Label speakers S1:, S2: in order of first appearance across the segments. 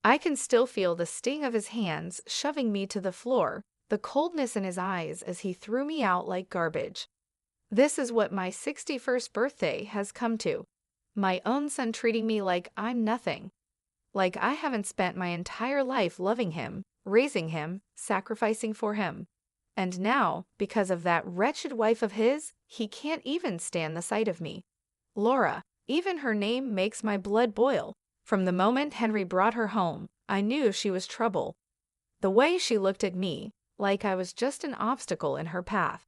S1: I can still feel the sting of his hands shoving me to the floor, the coldness in his eyes as he threw me out like garbage. This is what my 61st birthday has come to. My own son treating me like I'm nothing. Like I haven't spent my entire life loving him, raising him, sacrificing for him. And now, because of that wretched wife of his, he can't even stand the sight of me. Laura, even her name makes my blood boil. From the moment Henry brought her home, I knew she was trouble. The way she looked at me, like I was just an obstacle in her path.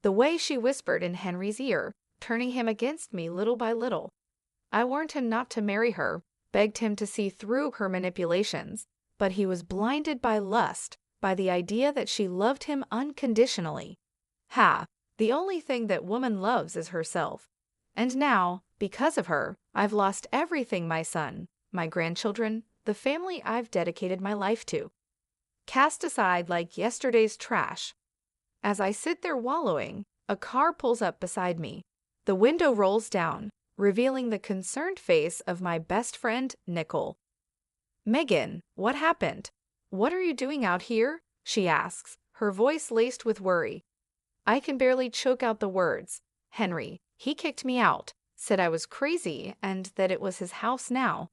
S1: The way she whispered in Henry's ear, turning him against me little by little. I warned him not to marry her, begged him to see through her manipulations, but he was blinded by lust, by the idea that she loved him unconditionally. Ha! The only thing that woman loves is herself. And now, because of her, I've lost everything, my son, my grandchildren, the family I've dedicated my life to. Cast aside like yesterday's trash. As I sit there wallowing, a car pulls up beside me. The window rolls down, revealing the concerned face of my best friend, Nicole. "Megan, what happened? What are you doing out here?" she asks, her voice laced with worry. I can barely choke out the words. Henry, he kicked me out, said I was crazy and that it was his house now.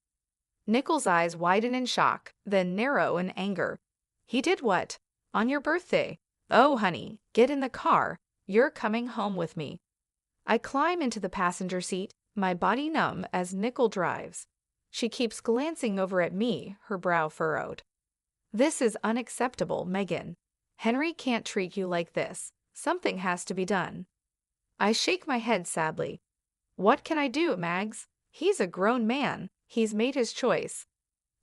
S1: Nicole's eyes widen in shock, then narrow in anger. He did what? On your birthday? Oh, honey, get in the car. You're coming home with me. I climb into the passenger seat, my body numb as Nicole drives. She keeps glancing over at me, her brow furrowed. This is unacceptable, Megan. Henry can't treat you like this. Something has to be done. I shake my head sadly. What can I do, Mags? He's a grown man. He's made his choice.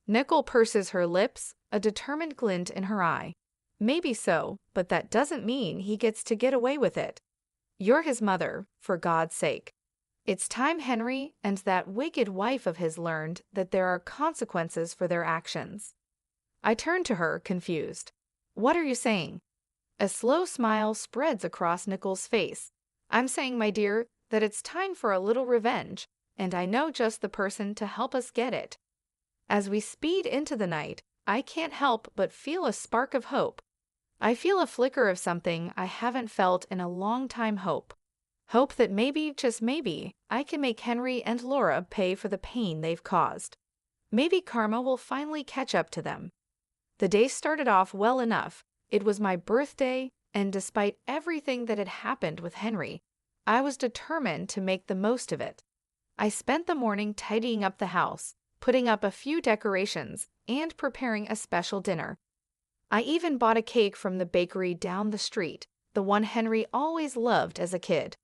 S1: Nicole purses her lips, a determined glint in her eye. Maybe so, but that doesn't mean he gets to get away with it. You're his mother, for God's sake. It's time Henry and that wicked wife of his learned that there are consequences for their actions. I turn to her, confused. What are you saying? A slow smile spreads across Nicole's face. I'm saying, my dear, that it's time for a little revenge, and I know just the person to help us get it. As we speed into the night, I can't help but feel a spark of hope. I feel a flicker of something I haven't felt in a long time. Hope. Hope that maybe, just maybe, I can make Henry and Laura pay for the pain they've caused. Maybe karma will finally catch up to them. The day started off well enough. It was my birthday, and despite everything that had happened with Henry, I was determined to make the most of it. I spent the morning tidying up the house, putting up a few decorations, and preparing a special dinner. I even bought a cake from the bakery down the street, the one Henry always loved as a kid.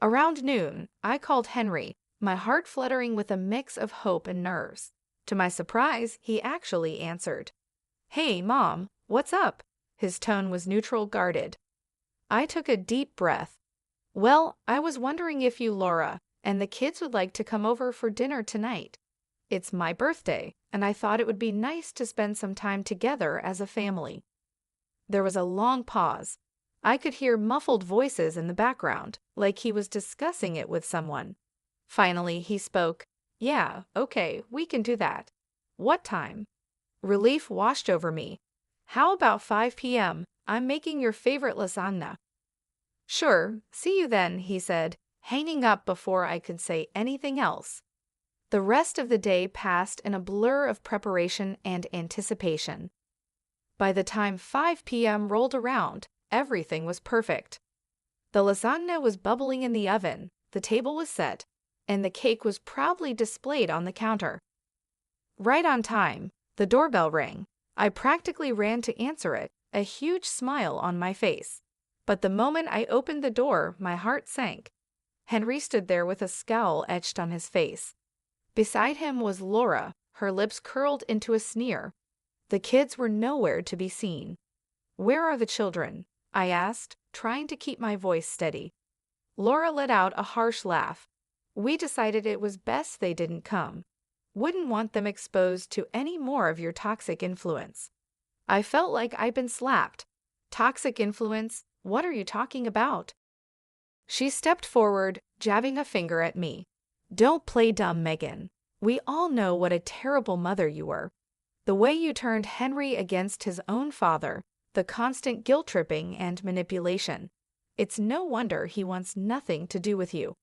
S1: Around noon, I called Henry, my heart fluttering with a mix of hope and nerves. To my surprise, he actually answered. Hey, Mom, what's up? His tone was neutral, guarded. I took a deep breath. Well, I was wondering if you, Laura, and the kids would like to come over for dinner tonight. It's my birthday, and I thought it would be nice to spend some time together as a family. There was a long pause. I could hear muffled voices in the background, like he was discussing it with someone. Finally, he spoke. Yeah, okay, we can do that. What time? Relief washed over me. How about 5 p.m.? I'm making your favorite lasagna. Sure, see you then, he said, hanging up before I could say anything else. The rest of the day passed in a blur of preparation and anticipation. By the time 5 p.m. rolled around, everything was perfect. The lasagna was bubbling in the oven, the table was set, and the cake was proudly displayed on the counter. Right on time, the doorbell rang. I practically ran to answer it, a huge smile on my face. But the moment I opened the door, my heart sank. Henry stood there with a scowl etched on his face. Beside him was Laura, her lips curled into a sneer. The kids were nowhere to be seen. Where are the children? I asked, trying to keep my voice steady. Laura let out a harsh laugh. We decided it was best they didn't come. Wouldn't want them exposed to any more of your toxic influence. I felt like I'd been slapped. Toxic influence? What are you talking about? She stepped forward, jabbing a finger at me. Don't play dumb, Megan. We all know what a terrible mother you were. The way you turned Henry against his own father, the constant guilt-tripping and manipulation. It's no wonder he wants nothing to do with you."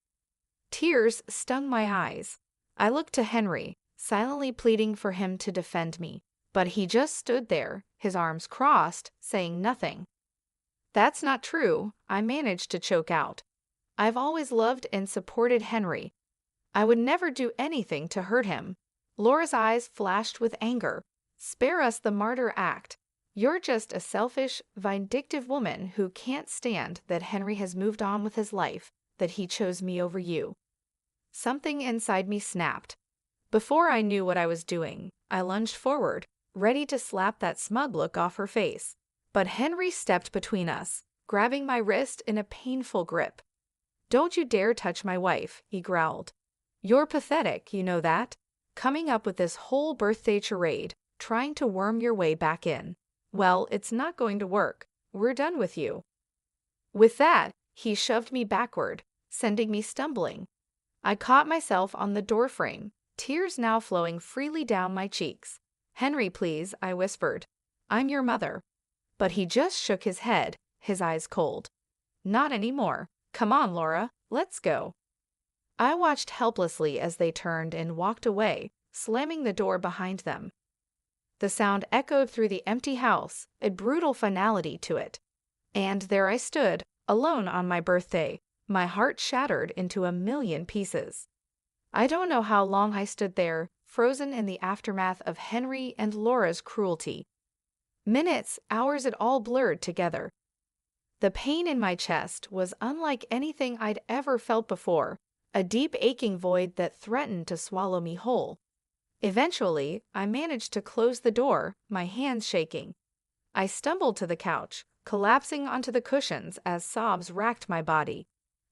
S1: Tears stung my eyes. I looked to Henry, silently pleading for him to defend me. But he just stood there, his arms crossed, saying nothing. "That's not true," I managed to choke out. "I've always loved and supported Henry. I would never do anything to hurt him." Laura's eyes flashed with anger. "Spare us the martyr act. You're just a selfish, vindictive woman who can't stand that Henry has moved on with his life, that he chose me over you." Something inside me snapped. Before I knew what I was doing, I lunged forward, ready to slap that smug look off her face. But Henry stepped between us, grabbing my wrist in a painful grip. "Don't you dare touch my wife," he growled. "You're pathetic, you know that? Coming up with this whole birthday charade, trying to worm your way back in. Well, it's not going to work. We're done with you." With that, he shoved me backward, sending me stumbling. I caught myself on the doorframe, tears now flowing freely down my cheeks. "Henry, please," I whispered. "I'm your mother." But he just shook his head, his eyes cold. "Not anymore. Come on, Laura, let's go." I watched helplessly as they turned and walked away, slamming the door behind them. The sound echoed through the empty house, a brutal finality to it. And there I stood, alone on my birthday, my heart shattered into a million pieces. I don't know how long I stood there, frozen in the aftermath of Henry and Laura's cruelty. Minutes, hours, it all blurred together. The pain in my chest was unlike anything I'd ever felt before, a deep aching void that threatened to swallow me whole. Eventually, I managed to close the door, my hands shaking. I stumbled to the couch, collapsing onto the cushions as sobs racked my body.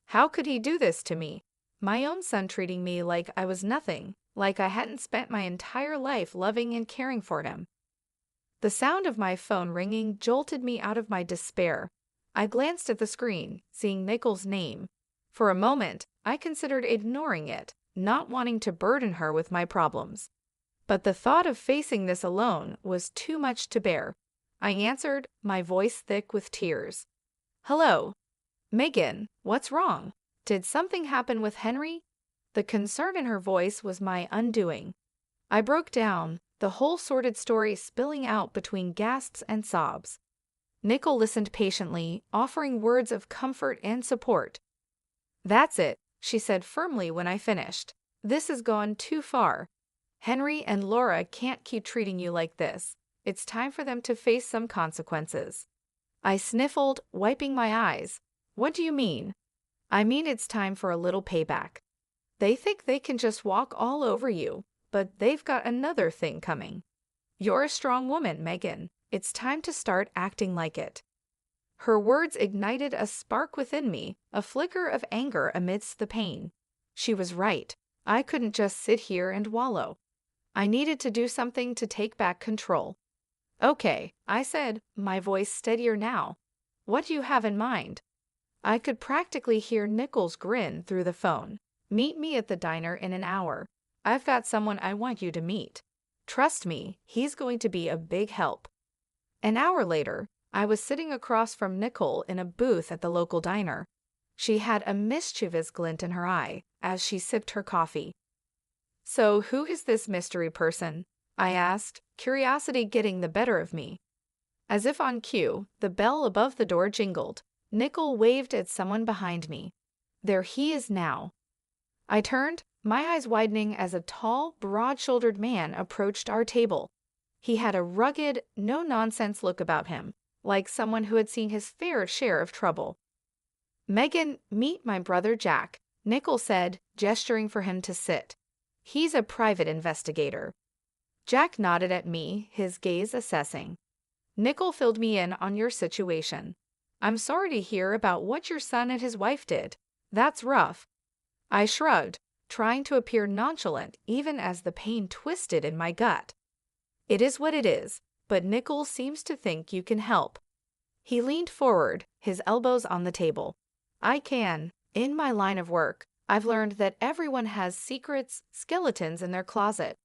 S1: How could he do this to me? My own son treating me like I was nothing, like I hadn't spent my entire life loving and caring for him. The sound of my phone ringing jolted me out of my despair. I glanced at the screen, seeing Nicole's name. For a moment, I considered ignoring it, not wanting to burden her with my problems. But the thought of facing this alone was too much to bear. I answered, my voice thick with tears. "Hello. Megan, what's wrong? Did something happen with Henry?" The concern in her voice was my undoing. I broke down, the whole sordid story spilling out between gasps and sobs. Nicole listened patiently, offering words of comfort and support. "That's it," she said firmly when I finished. "This has gone too far. Henry and Laura can't keep treating you like this. It's time for them to face some consequences." I sniffled, wiping my eyes. "What do you mean?" "I mean it's time for a little payback. They think they can just walk all over you, but they've got another thing coming. You're a strong woman, Megan. It's time to start acting like it." Her words ignited a spark within me, a flicker of anger amidst the pain. She was right. I couldn't just sit here and wallow. I needed to do something to take back control. "Okay," I said, my voice steadier now. "What do you have in mind?" I could practically hear Nicole's grin through the phone. "Meet me at the diner in an hour. I've got someone I want you to meet. Trust me, he's going to be a big help." An hour later, I was sitting across from Nicole in a booth at the local diner. She had a mischievous glint in her eye as she sipped her coffee. "So who is this mystery person?" I asked, curiosity getting the better of me. As if on cue, the bell above the door jingled. Nicole waved at someone behind me. There he is now. I turned, my eyes widening as a tall, broad-shouldered man approached our table. He had a rugged, no-nonsense look about him, like someone who had seen his fair share of trouble. "Megan, meet my brother Jack," Nicole said, gesturing for him to sit. "He's a private investigator." Jack nodded at me, his gaze assessing. "Nicole filled me in on your situation. I'm sorry to hear about what your son and his wife did. That's rough." I shrugged, trying to appear nonchalant even as the pain twisted in my gut. "It is what it is, but Nicole seems to think you can help." He leaned forward, his elbows on the table. "I can. In my line of work, I've learned that everyone has secrets, skeletons in their closet.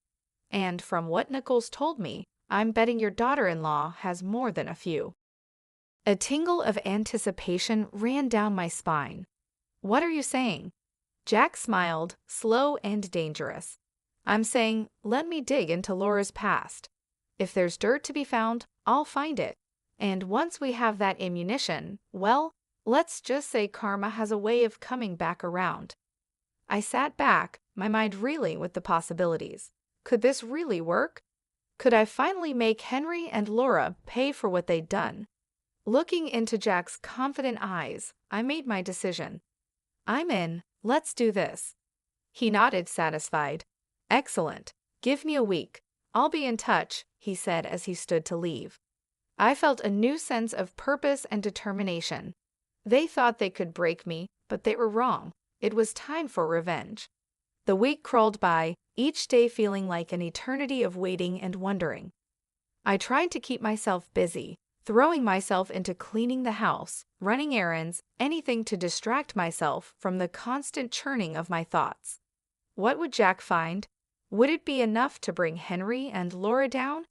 S1: And from what Nicole's told me, I'm betting your daughter-in-law has more than a few. A tingle of anticipation ran down my spine. What are you saying? Jack smiled, slow and dangerous. I'm saying, let me dig into Laura's past. If there's dirt to be found, I'll find it. And once we have that ammunition, well, let's just say karma has a way of coming back around. I sat back, my mind reeling with the possibilities. Could this really work? Could I finally make Henry and Laura pay for what they'd done? Looking into Jack's confident eyes, I made my decision. I'm in, let's do this. He nodded, satisfied. Excellent. Give me a week. I'll be in touch, he said as he stood to leave. I felt a new sense of purpose and determination. They thought they could break me, but they were wrong. It was time for revenge. The week crawled by, each day feeling like an eternity of waiting and wondering. I tried to keep myself busy, throwing myself into cleaning the house, running errands, anything to distract myself from the constant churning of my thoughts. What would Jack find? Would it be enough to bring Henry and Laura down?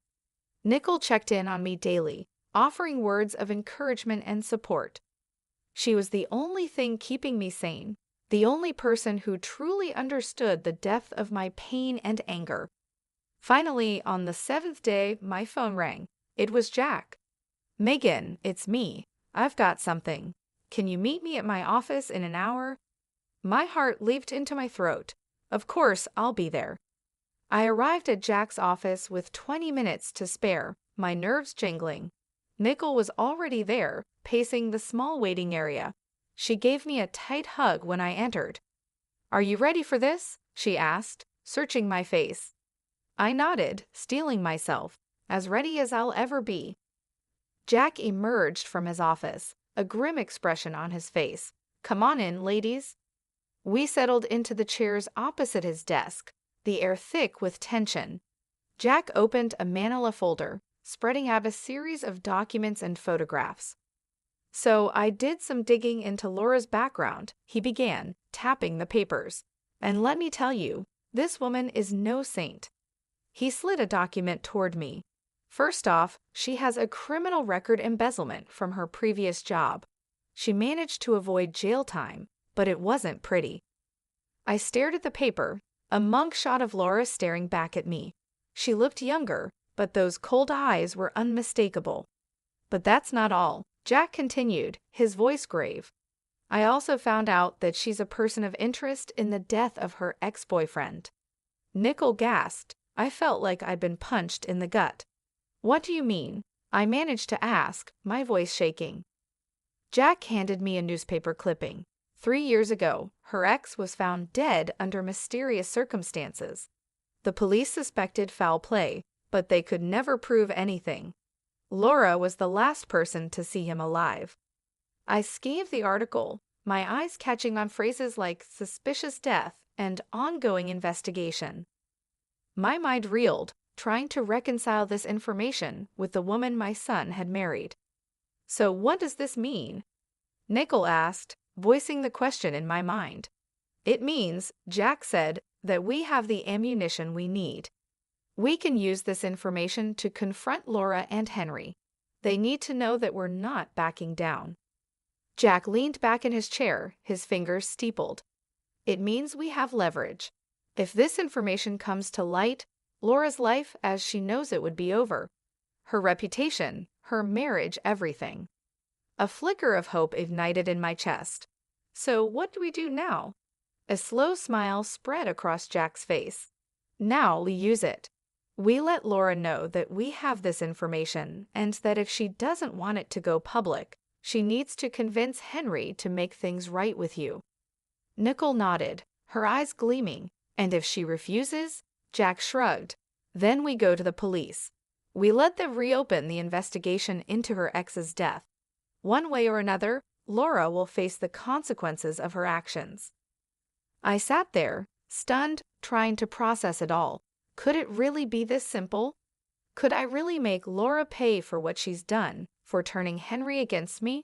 S1: Nicole checked in on me daily, offering words of encouragement and support. She was the only thing keeping me sane, the only person who truly understood the depth of my pain and anger. Finally, on the 7th day, my phone rang. It was Jack. Megan, it's me. I've got something. Can you meet me at my office in an hour? My heart leaped into my throat. Of course, I'll be there. I arrived at Jack's office with 20 minutes to spare, my nerves jingling. Nicole was already there, pacing the small waiting area. She gave me a tight hug when I entered. Are you ready for this? She asked, searching my face. I nodded, steeling myself, as ready as I'll ever be. Jack emerged from his office, a grim expression on his face. Come on in, ladies. We settled into the chairs opposite his desk, the air thick with tension. Jack opened a manila folder, spreading out a series of documents and photographs. So I did some digging into Laura's background, he began, tapping the papers. And let me tell you, this woman is no saint. He slid a document toward me. First off, she has a criminal record embezzlement from her previous job. She managed to avoid jail time, but it wasn't pretty. I stared at the paper, a mug shot of Laura staring back at me. She looked younger, but those cold eyes were unmistakable. But that's not all, Jack continued, his voice grave. I also found out that she's a person of interest in the death of her ex-boyfriend. Nicole gasped. I felt like I'd been punched in the gut. What do you mean? I managed to ask, my voice shaking. Jack handed me a newspaper clipping. 3 years ago, her ex was found dead under mysterious circumstances. The police suspected foul play, but they could never prove anything. Laura was the last person to see him alive. I scanned the article, my eyes catching on phrases like suspicious death and ongoing investigation. My mind reeled, trying to reconcile this information with the woman my son had married. So what does this mean? Nicole asked, voicing the question in my mind. It means, Jack said, that we have the ammunition we need. We can use this information to confront Laura and Henry. They need to know that we're not backing down. Jack leaned back in his chair, his fingers steepled. It means we have leverage. If this information comes to light, Laura's life as she knows it would be over. Her reputation, her marriage, everything. A flicker of hope ignited in my chest. So what do we do now? A slow smile spread across Jack's face. Now we use it. We let Laura know that we have this information and that if she doesn't want it to go public, she needs to convince Henry to make things right with you. Nicole nodded, her eyes gleaming, and if she refuses, Jack shrugged. Then we go to the police. We let them reopen the investigation into her ex's death. One way or another, Laura will face the consequences of her actions. I sat there, stunned, trying to process it all. Could it really be this simple? Could I really make Laura pay for what she's done, for turning Henry against me?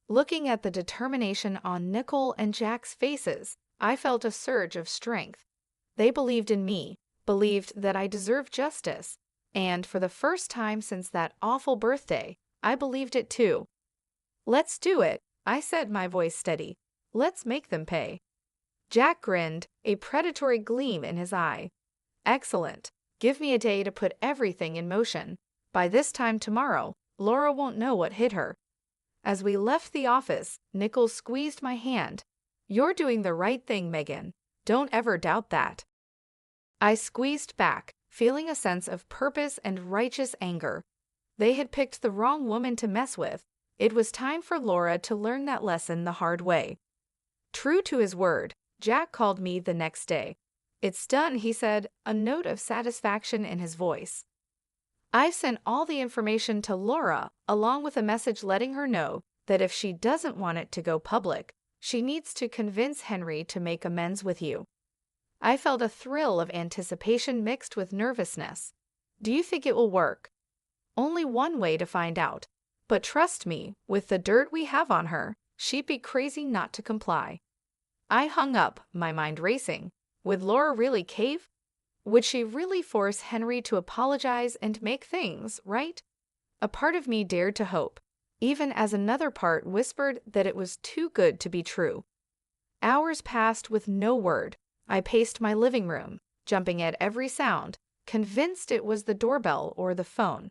S1: Looking at the determination on Nicole and Jack's faces, I felt a surge of strength. They believed in me, believed that I deserved justice. And for the first time since that awful birthday, I believed it too. "Let's do it," I said, my voice steady. "Let's make them pay." Jack grinned, a predatory gleam in his eye. "Excellent. Give me a day to put everything in motion. By this time tomorrow, Laura won't know what hit her." As we left the office, Nichols squeezed my hand. "You're doing the right thing, Megan. Don't ever doubt that." I squeezed back, feeling a sense of purpose and righteous anger. They had picked the wrong woman to mess with. It was time for Laura to learn that lesson the hard way. True to his word, Jack called me the next day. "It's done," he said, a note of satisfaction in his voice. "I've sent all the information to Laura, along with a message letting her know that if she doesn't want it to go public, she needs to convince Henry to make amends with you." I felt a thrill of anticipation mixed with nervousness. "Do you think it will work?" "Only one way to find out. But trust me, with the dirt we have on her, she'd be crazy not to comply." I hung up, my mind racing. Would Laura really cave? Would she really force Henry to apologize and make things right? A part of me dared to hope, even as another part whispered that it was too good to be true. Hours passed with no word. I paced my living room, jumping at every sound, convinced it was the doorbell or the phone.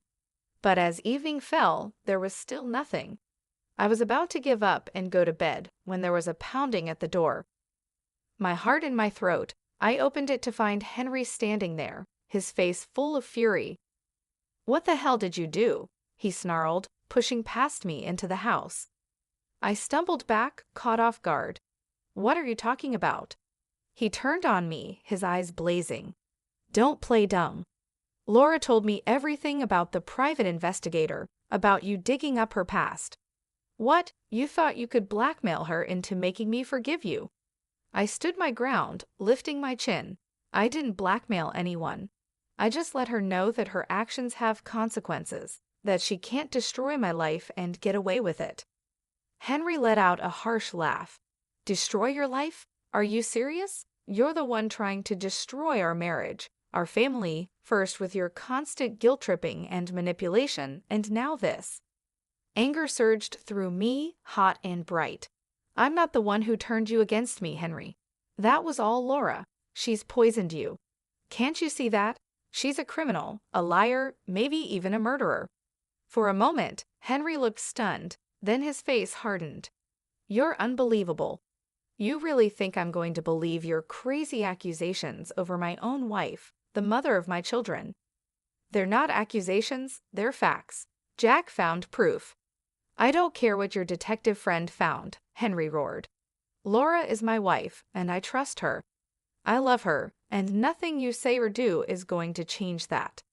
S1: But as evening fell, there was still nothing. I was about to give up and go to bed when there was a pounding at the door. My heart in my throat, I opened it to find Henry standing there, his face full of fury. "What the hell did you do?" he snarled, pushing past me into the house. I stumbled back, caught off guard. "What are you talking about?" He turned on me, his eyes blazing. "Don't play dumb. Laura told me everything about the private investigator, about you digging up her past." "What? You thought you could blackmail her into making me forgive you?" I stood my ground, lifting my chin. "I didn't blackmail anyone. I just let her know that her actions have consequences, that she can't destroy my life and get away with it." Henry let out a harsh laugh. "Destroy your life? Are you serious? You're the one trying to destroy our marriage, our family, first with your constant guilt-tripping and manipulation, and now this." Anger surged through me, hot and bright. "I'm not the one who turned you against me, Henry. That was all Laura. She's poisoned you. Can't you see that? She's a criminal, a liar, maybe even a murderer." For a moment, Henry looked stunned, then his face hardened. "You're unbelievable. You really think I'm going to believe your crazy accusations over my own wife, the mother of my children?" "They're not accusations, they're facts. Jack found proof." "I don't care what your detective friend found," Henry roared. "Laura is my wife, and I trust her. I love her, and nothing you say or do is going to change that."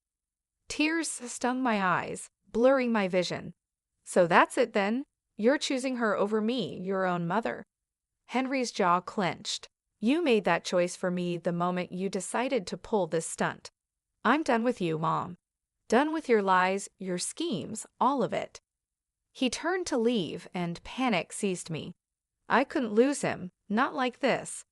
S1: Tears stung my eyes, blurring my vision. "So that's it then? You're choosing her over me, your own mother." Henry's jaw clenched. "You made that choice for me the moment you decided to pull this stunt. I'm done with you, Mom. Done with your lies, your schemes, all of it." He turned to leave, and panic seized me. I couldn't lose him, not like this.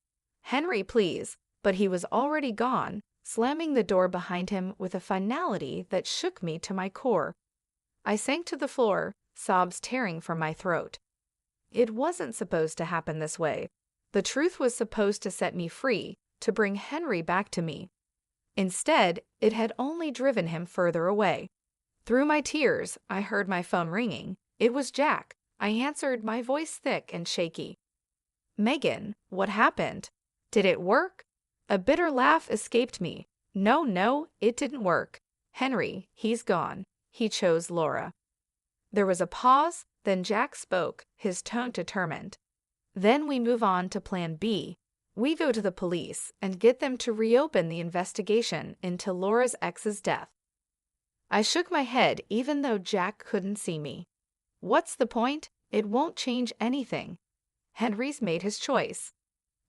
S1: "Henry, please," but he was already gone, slamming the door behind him with a finality that shook me to my core. I sank to the floor, sobs tearing from my throat. It wasn't supposed to happen this way. The truth was supposed to set me free, to bring Henry back to me. Instead, it had only driven him further away. Through my tears, I heard my phone ringing. It was Jack. I answered, my voice thick and shaky. "Megan, what happened? Did it work?" A bitter laugh escaped me. No, it didn't work. Henry, he's gone. He chose Laura." There was a pause, then Jack spoke, his tone determined. "Then we move on to Plan B. We go to the police and get them to reopen the investigation into Laura's ex's death." I shook my head even though Jack couldn't see me. "What's the point? It won't change anything. Henry's made his choice."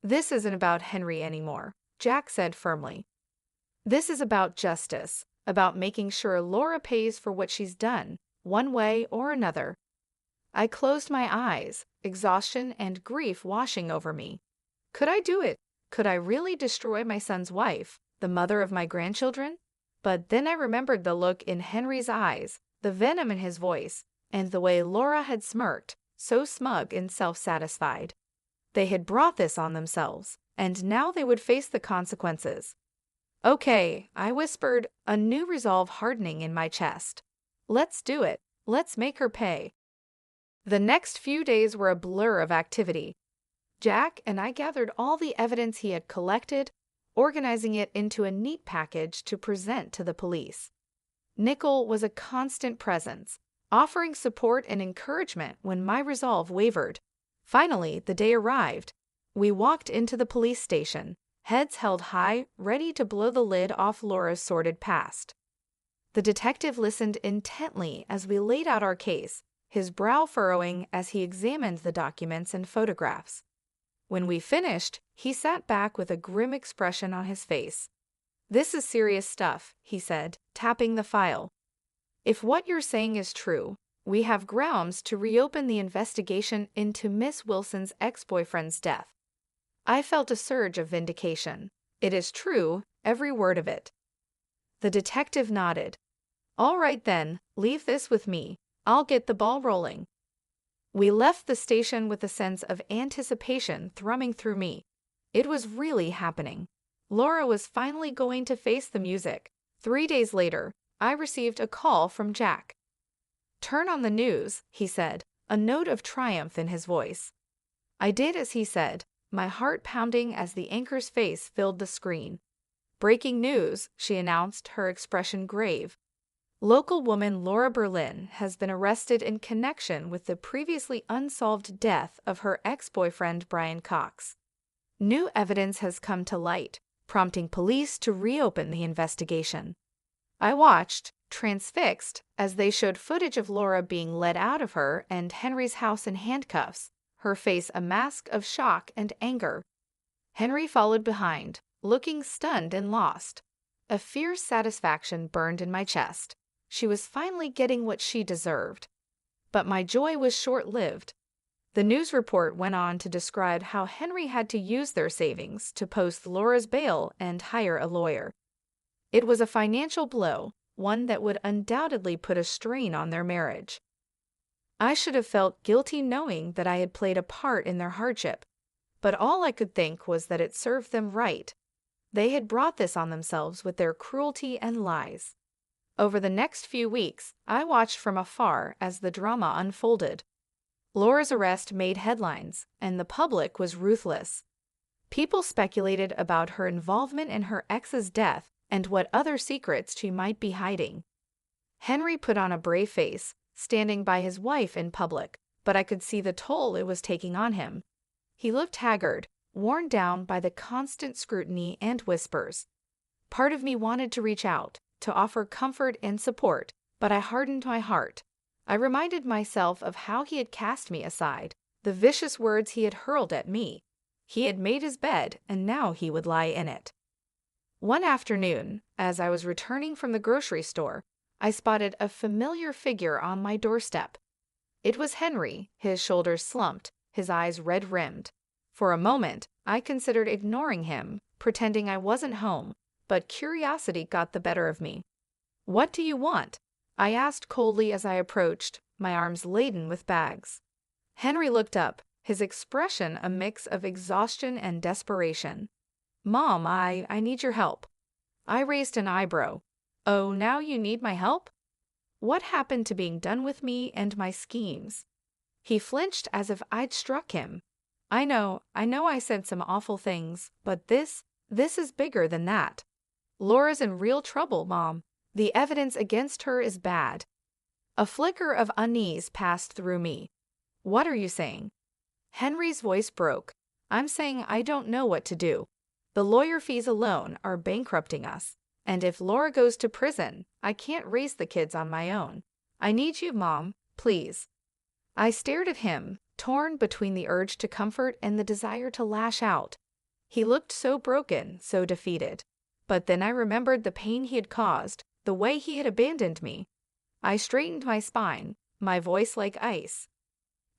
S1: "This isn't about Henry anymore," Jack said firmly. "This is about justice, about making sure Laura pays for what she's done, one way or another." I closed my eyes, exhaustion and grief washing over me. Could I do it? Could I really destroy my son's wife, the mother of my grandchildren? But then I remembered the look in Henry's eyes, the venom in his voice, and the way Laura had smirked, so smug and self-satisfied. They had brought this on themselves, and now they would face the consequences. "Okay," I whispered, a new resolve hardening in my chest. "Let's do it. Let's make her pay." The next few days were a blur of activity. Jack and I gathered all the evidence he had collected, organizing it into a neat package to present to the police. Nickel was a constant presence, offering support and encouragement when my resolve wavered. Finally, the day arrived. We walked into the police station, heads held high, ready to blow the lid off Laura's sordid past. The detective listened intently as we laid out our case, his brow furrowing as he examined the documents and photographs. When we finished, he sat back with a grim expression on his face. "This is serious stuff," he said, tapping the file. "If what you're saying is true, we have grounds to reopen the investigation into Miss Wilson's ex-boyfriend's death." I felt a surge of vindication. It is true, every word of it. The detective nodded. "All right then, leave this with me. I'll get the ball rolling." We left the station with a sense of anticipation thrumming through me. It was really happening. Laura was finally going to face the music. 3 days later, I received a call from Jack. "Turn on the news," he said, a note of triumph in his voice. I did as he said, my heart pounding as the anchor's face filled the screen. "Breaking news," she announced, her expression grave. "Local woman Laura Berlin has been arrested in connection with the previously unsolved death of her ex-boyfriend Brian Cox. New evidence has come to light, prompting police to reopen the investigation." I watched, transfixed, as they showed footage of Laura being led out of her and Henry's house in handcuffs, her face a mask of shock and anger. Henry followed behind, looking stunned and lost. A fierce satisfaction burned in my chest. She was finally getting what she deserved. But my joy was short-lived. The news report went on to describe how Henry had to use their savings to post Laura's bail and hire a lawyer. It was a financial blow, one that would undoubtedly put a strain on their marriage. I should have felt guilty knowing that I had played a part in their hardship, but all I could think was that it served them right. They had brought this on themselves with their cruelty and lies. Over the next few weeks, I watched from afar as the drama unfolded. Laura's arrest made headlines, and the public was ruthless. People speculated about her involvement in her ex's death and what other secrets she might be hiding. Henry put on a brave face, standing by his wife in public, but I could see the toll it was taking on him. He looked haggard, worn down by the constant scrutiny and whispers. Part of me wanted to reach out, to offer comfort and support, but I hardened my heart. I reminded myself of how he had cast me aside, the vicious words he had hurled at me. He had made his bed, and now he would lie in it. One afternoon, as I was returning from the grocery store, I spotted a familiar figure on my doorstep. It was Henry, his shoulders slumped, his eyes red-rimmed. For a moment, I considered ignoring him, pretending I wasn't home, but curiosity got the better of me. "What do you want?" I asked coldly as I approached, my arms laden with bags. Henry looked up, his expression a mix of exhaustion and desperation. "Mom, I need your help." I raised an eyebrow. "Oh, now you need my help? What happened to being done with me and my schemes?" He flinched as if I'd struck him. I know I said some awful things, but this is bigger than that. Laura's in real trouble, Mom. The evidence against her is bad." A flicker of unease passed through me. "What are you saying?" Henry's voice broke. "I'm saying I don't know what to do. The lawyer fees alone are bankrupting us. And if Laura goes to prison, I can't raise the kids on my own. I need you, Mom, please." I stared at him, torn between the urge to comfort and the desire to lash out. He looked so broken, so defeated. But then I remembered the pain he had caused, the way he had abandoned me. I straightened my spine, my voice like ice.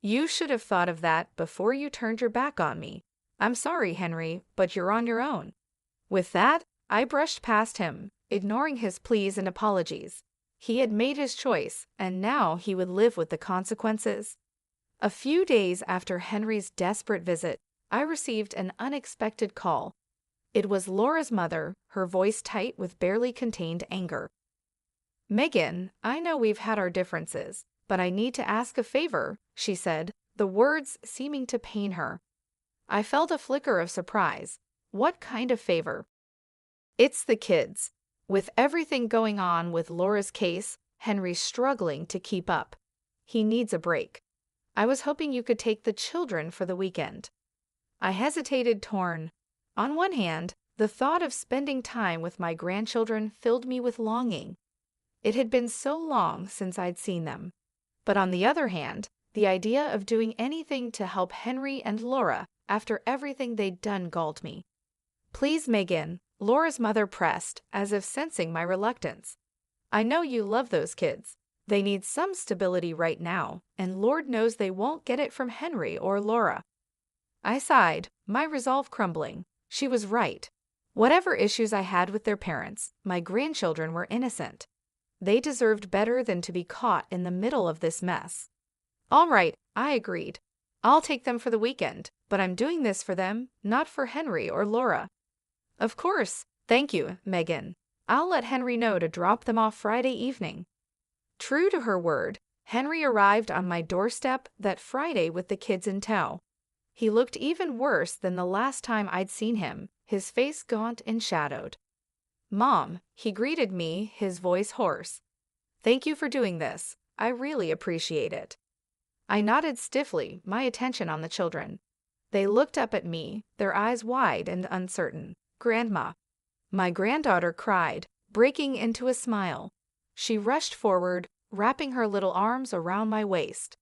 S1: "You should have thought of that before you turned your back on me. I'm sorry, Henry, but you're on your own." With that, I brushed past him, ignoring his pleas and apologies. He had made his choice, and now he would live with the consequences. A few days after Henry's desperate visit, I received an unexpected call. It was Laura's mother, her voice tight with barely contained anger. "Megan, I know we've had our differences, but I need to ask a favor," she said, the words seeming to pain her. I felt a flicker of surprise. What kind of favor? "It's the kids. With everything going on with Laura's case, Henry's struggling to keep up. He needs a break. I was hoping you could take the children for the weekend." I hesitated, torn. On one hand, the thought of spending time with my grandchildren filled me with longing. It had been so long since I'd seen them. But on the other hand, the idea of doing anything to help Henry and Laura after everything they'd done galled me. "Please, Megan," Laura's mother pressed, as if sensing my reluctance. "I know you love those kids. They need some stability right now, and Lord knows they won't get it from Henry or Laura." I sighed, my resolve crumbling. She was right. Whatever issues I had with their parents, my grandchildren were innocent. They deserved better than to be caught in the middle of this mess. "All right," I agreed. "I'll take them for the weekend, but I'm doing this for them, not for Henry or Laura." "Of course. Thank you, Megan. I'll let Henry know to drop them off Friday evening." True to her word, Henry arrived on my doorstep that Friday with the kids in tow. He looked even worse than the last time I'd seen him, his face gaunt and shadowed. "Mom," he greeted me, his voice hoarse. "Thank you for doing this. I really appreciate it." I nodded stiffly, my attention on the children. They looked up at me, their eyes wide and uncertain. "Grandma." My granddaughter cried, breaking into a smile. She rushed forward, wrapping her little arms around my waist.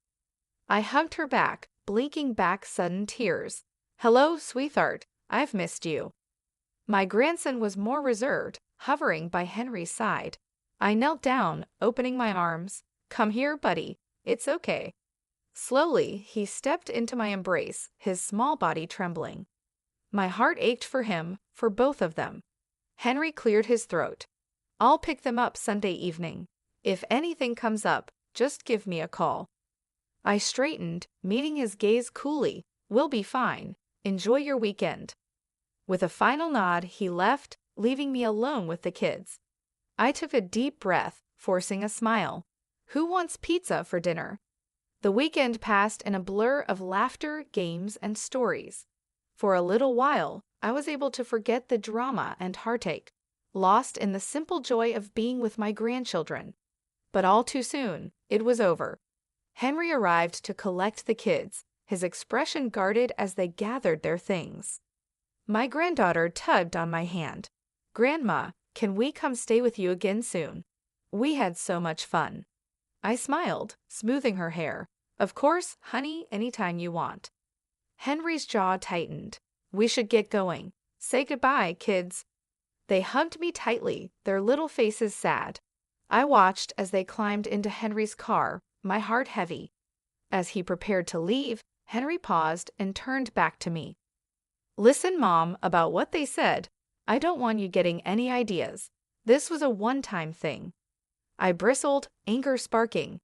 S1: I hugged her back, blinking back sudden tears. "Hello, sweetheart. I've missed you." My grandson was more reserved, hovering by Henry's side. I knelt down, opening my arms. "Come here, buddy. It's okay." Slowly, he stepped into my embrace, his small body trembling. My heart ached for him, for both of them. Henry cleared his throat. "I'll pick them up Sunday evening. If anything comes up, just give me a call." I straightened, meeting his gaze coolly. "We'll be fine. Enjoy your weekend." With a final nod, he left, leaving me alone with the kids. I took a deep breath, forcing a smile. Who wants pizza for dinner? The weekend passed in a blur of laughter, games, and stories. For a little while, I was able to forget the drama and heartache, lost in the simple joy of being with my grandchildren. But all too soon, it was over. Henry arrived to collect the kids, his expression guarded as they gathered their things. My granddaughter tugged on my hand. "Grandma, can we come stay with you again soon? We had so much fun." I smiled, smoothing her hair. "Of course, honey, anytime you want." Henry's jaw tightened. "We should get going. Say goodbye, kids." They hugged me tightly, their little faces sad. I watched as they climbed into Henry's car, my heart heavy. As he prepared to leave, Henry paused and turned back to me. "Listen, Mom, about what they said. I don't want you getting any ideas. This was a one-time thing." I bristled, anger sparking.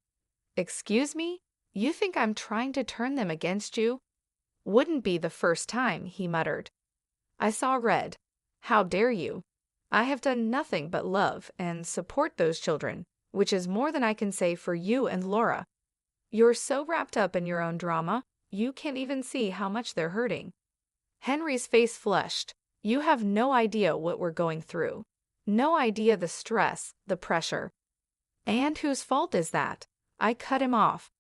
S1: "Excuse me? You think I'm trying to turn them against you?" "Wouldn't be the first time," he muttered. I saw red. "How dare you? I have done nothing but love and support those children, which is more than I can say for you and Laura. You're so wrapped up in your own drama, you can't even see how much they're hurting." Henry's face flushed. "You have no idea what we're going through. No idea the stress, the pressure." "And whose fault is that?" I cut him off.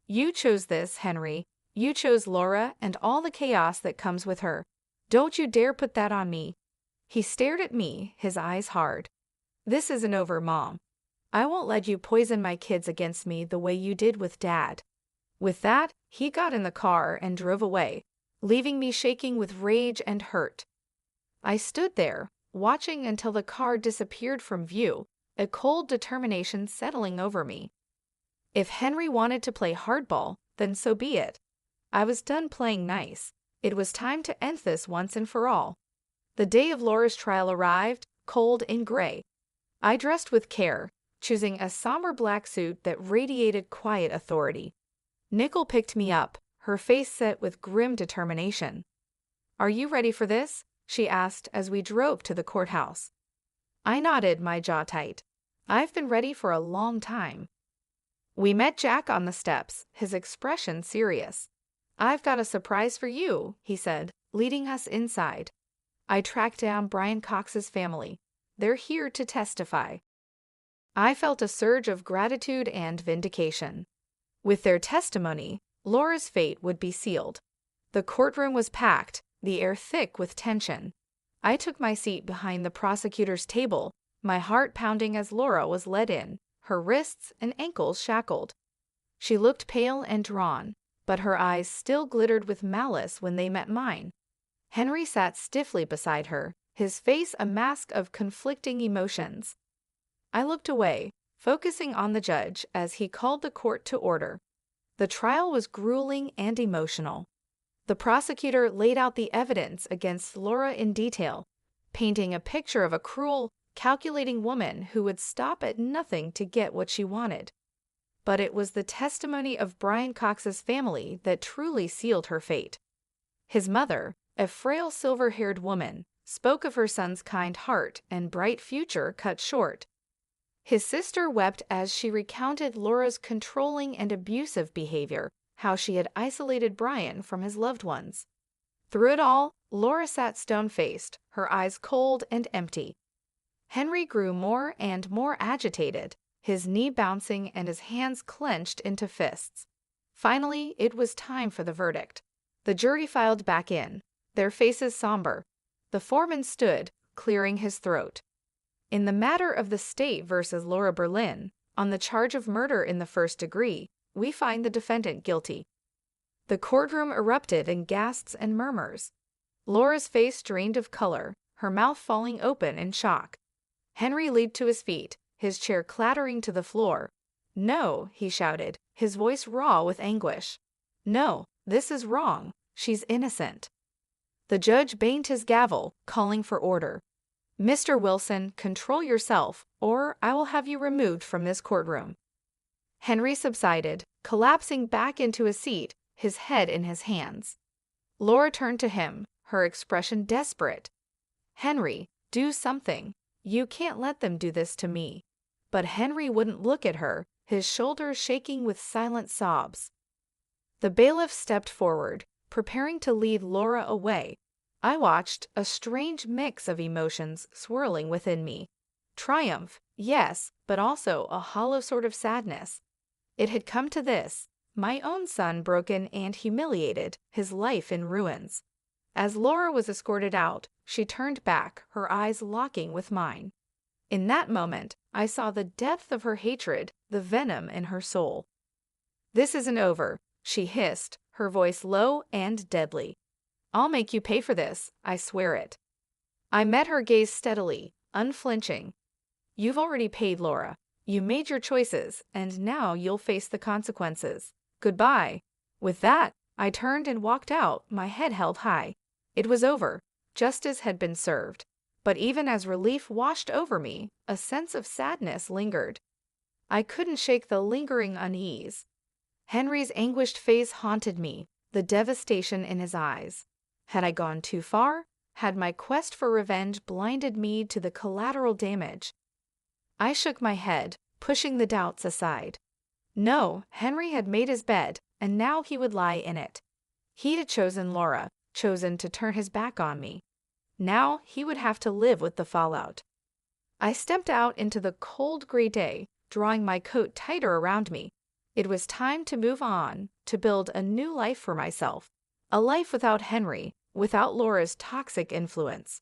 S1: "You chose this, Henry. You chose Laura and all the chaos that comes with her. Don't you dare put that on me." He stared at me, his eyes hard. "This isn't over, Mom. I won't let you poison my kids against me the way you did with Dad." With that, he got in the car and drove away, leaving me shaking with rage and hurt. I stood there, watching until the car disappeared from view, a cold determination settling over me. If Henry wanted to play hardball, then so be it. I was done playing nice. It was time to end this once and for all. The day of Laura's trial arrived, cold and gray. I dressed with care, choosing a somber black suit that radiated quiet authority. Nicole picked me up, her face set with grim determination. "Are you ready for this?" she asked as we drove to the courthouse. I nodded, my jaw tight. I've been ready for a long time. We met Jack on the steps, his expression serious. "I've got a surprise for you," he said, leading us inside. I tracked down Brian Cox's family. They're here to testify. I felt a surge of gratitude and vindication. With their testimony, Laura's fate would be sealed. The courtroom was packed, the air thick with tension. I took my seat behind the prosecutor's table, my heart pounding as Laura was led in, her wrists and ankles shackled. She looked pale and drawn, but her eyes still glittered with malice when they met mine. Henry sat stiffly beside her, his face a mask of conflicting emotions. I looked away, focusing on the judge as he called the court to order. The trial was grueling and emotional. The prosecutor laid out the evidence against Laura in detail, painting a picture of a cruel, calculating woman who would stop at nothing to get what she wanted. But it was the testimony of Brian Cox's family that truly sealed her fate. His mother, a frail silver-haired woman, spoke of her son's kind heart and bright future cut short. His sister wept as she recounted Laura's controlling and abusive behavior, how she had isolated Brian from his loved ones. Through it all, Laura sat stone-faced, her eyes cold and empty. Henry grew more and more agitated, his knee bouncing and his hands clenched into fists. Finally, it was time for the verdict. The jury filed back in, their faces somber. The foreman stood, clearing his throat. In the matter of the state versus Laura Berlin, on the charge of murder in the first degree, we find the defendant guilty. The courtroom erupted in gasps and murmurs. Laura's face drained of color, her mouth falling open in shock. Henry leaped to his feet, his chair clattering to the floor. "No," he shouted, his voice raw with anguish. "No, this is wrong. She's innocent." The judge banged his gavel, calling for order. "Mr. Wilson, control yourself, or I will have you removed from this courtroom." Henry subsided, collapsing back into his seat, his head in his hands. Laura turned to him, her expression desperate. "Henry, do something. You can't let them do this to me." But Henry wouldn't look at her, his shoulders shaking with silent sobs. The bailiff stepped forward, preparing to lead Laura away. I watched, a strange mix of emotions swirling within me. Triumph, yes, but also a hollow sort of sadness. It had come to this, my own son broken and humiliated, his life in ruins. As Laura was escorted out, she turned back, her eyes locking with mine. In that moment, I saw the depth of her hatred, the venom in her soul. "This isn't over," she hissed, her voice low and deadly. "I'll make you pay for this, I swear it." I met her gaze steadily, unflinching. "You've already paid, Laura. You made your choices, and now you'll face the consequences. Goodbye." With that, I turned and walked out, my head held high. It was over. Justice had been served. But even as relief washed over me, a sense of sadness lingered. I couldn't shake the lingering unease. Henry's anguished face haunted me, the devastation in his eyes. Had I gone too far? Had my quest for revenge blinded me to the collateral damage? I shook my head, pushing the doubts aside. No, Henry had made his bed, and now he would lie in it. He had chosen Laura, chosen to turn his back on me. Now he would have to live with the fallout. I stepped out into the cold gray day, drawing my coat tighter around me. It was time to move on, to build a new life for myself. A life without Henry, without Laura's toxic influence.